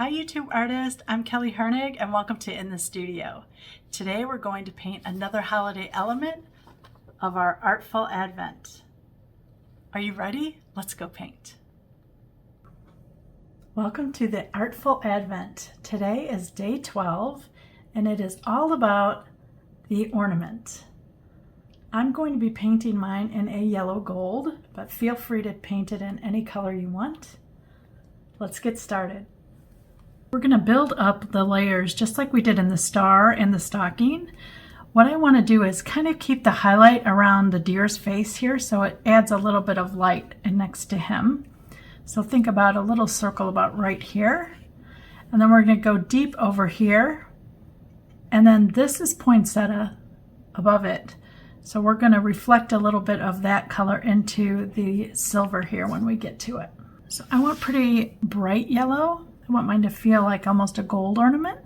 Hi YouTube artists, I'm Kelly Hernig and welcome to In the Studio. Today we're going to paint another holiday element of our Artful Advent. Are you ready? Let's go paint. Welcome to the Artful Advent. Today is day 12 and it is all about the ornament. I'm going to be painting mine in a yellow gold, but feel free to paint it in any color you want. Let's get started. We're going to build up the layers just like we did in the star and the stocking. What I want to do is kind of keep the highlight around the deer's face here so it adds a little bit of light next to him. So think about a little circle about right here. And then we're going to go deep over here. And then this is poinsettia above it. So we're going to reflect a little bit of that color into the silver here when we get to it. So I want pretty bright yellow. I want mine to feel like almost a gold ornament.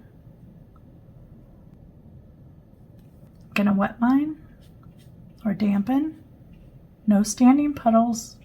I'm gonna wet mine or dampen. No standing puddles.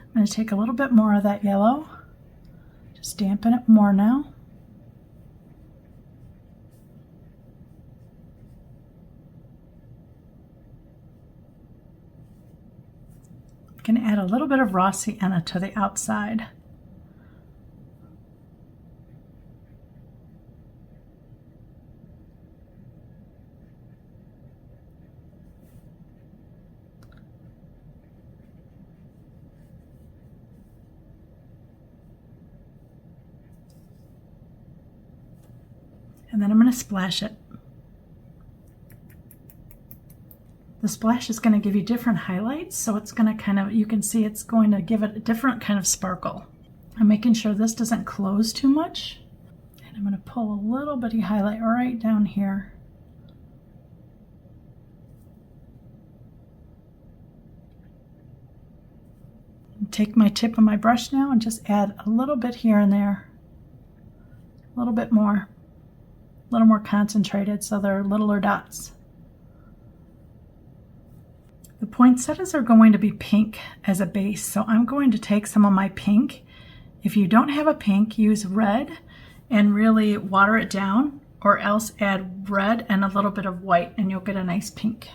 I'm going to take a little bit more of that yellow, just dampen it more now. I'm going to add a little bit of raw sienna to the outside. And then I'm going to splash it. The splash is going to give you different highlights, so it's going to kind of, you can see it's going to give it a different kind of sparkle. I'm making sure this doesn't close too much. And I'm going to pull a little bitty highlight right down here. Take my tip of my brush now and just add a little bit here and there. A little bit more. A little more concentrated so they're littler dots. The poinsettias are going to be pink as a base, so I'm going to take some of my pink. If you don't have a pink, use red and really water it down, or else add red and a little bit of white and you'll get a nice pink.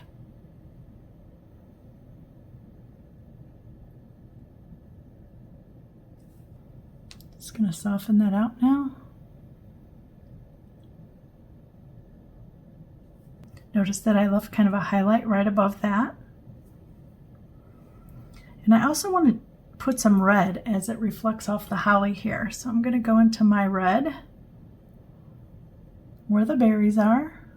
Just going to soften that out now. Notice that I left kind of a highlight right above that. And I also want to put some red as it reflects off the holly here. So I'm going to go into my red where the berries are.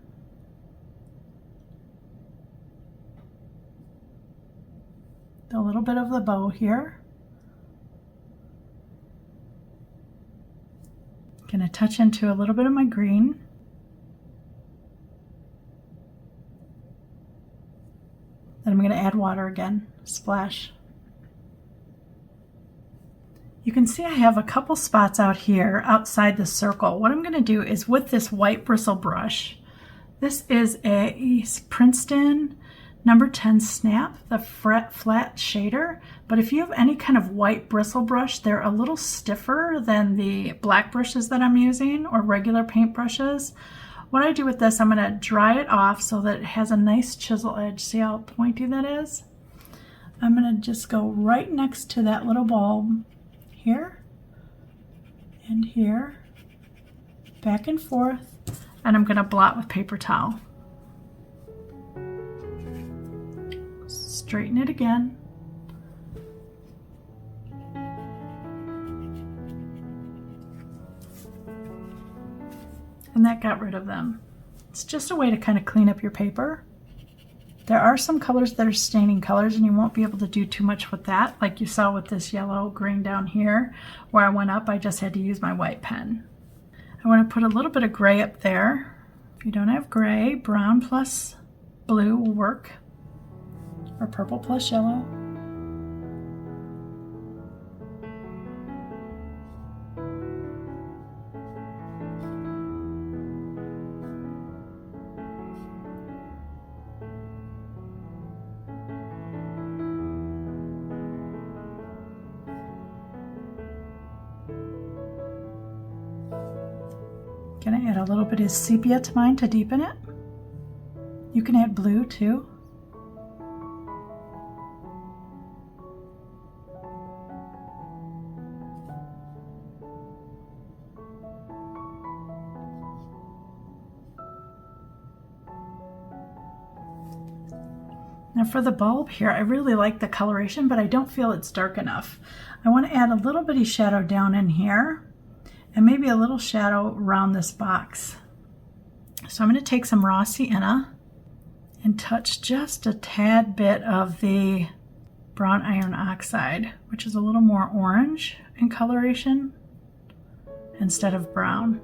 A little bit of the bow here. Going to touch into a little bit of my green. Then I'm going to add water again, splash. You can see I have a couple spots out here outside the circle. What I'm going to do is with this white bristle brush, this is a Princeton number 10 Snap, the flat shader. But if you have any kind of white bristle brush, they're a little stiffer than the black brushes that I'm using or regular paint brushes. What I do with this, I'm going to dry it off so that it has a nice chisel edge. See how pointy that is? I'm going to just go right next to that little bulb here and here, back and forth, and I'm going to blot with paper towel. Straighten it again. And that got rid of them. It's just a way to kind of clean up your paper. There are some colors that are staining colors, and you won't be able to do too much with that, like you saw with this yellow green down here. Where I went up, I just had to use my white pen. I want to put a little bit of gray up there. If you don't have gray, brown plus blue will work, or purple plus yellow. Gonna add a little bit of sepia to mine to deepen it. You can add blue too. Now for the bulb here, I really like the coloration, but I don't feel it's dark enough. I want to add a little bitty shadow down in here, and maybe a little shadow around this box. So I'm going to take some raw sienna and touch just a tad bit of the brown iron oxide, which is a little more orange in coloration instead of brown.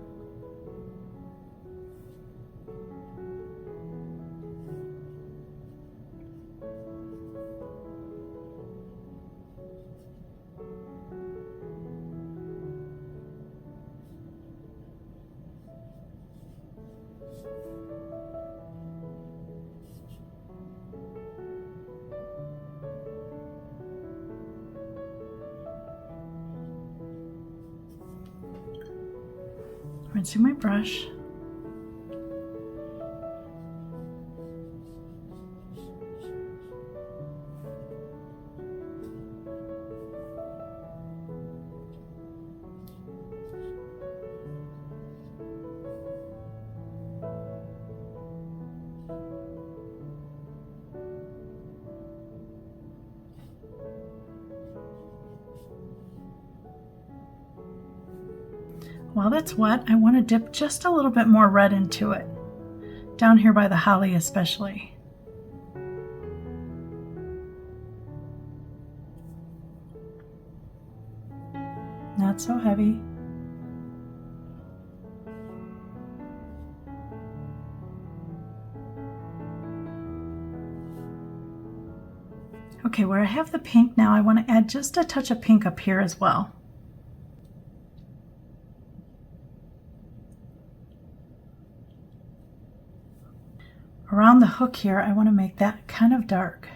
Rinsing my brush. While that's wet, I want to dip just a little bit more red into it, down here by the holly especially. Not so heavy. Okay, where I have the pink now, I want to add just a touch of pink up here as well. Around the hook here, I want to make that kind of dark.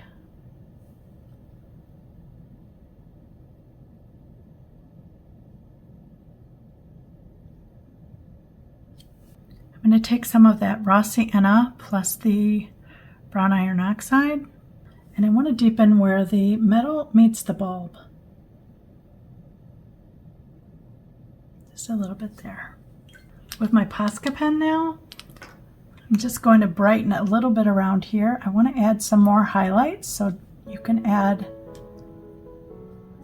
I'm going to take some of that raw sienna plus the brown iron oxide, and I want to deepen where the metal meets the bulb. Just a little bit there. With my Posca pen now, I'm just going to brighten a little bit around here. I want to add some more highlights, so you can add,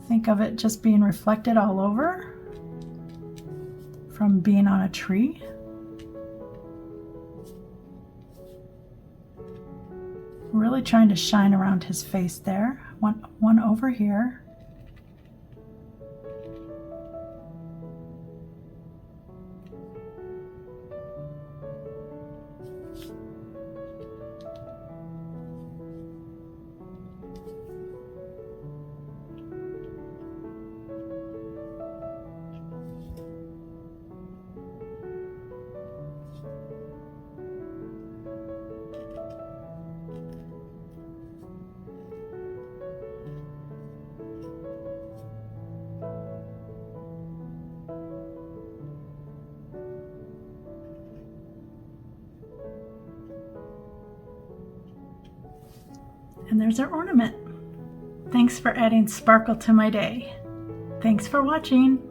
think of it just being reflected all over from being on a tree. Really trying to shine around his face there. One over here. And there's our ornament. Thanks for adding sparkle to my day. Thanks for watching.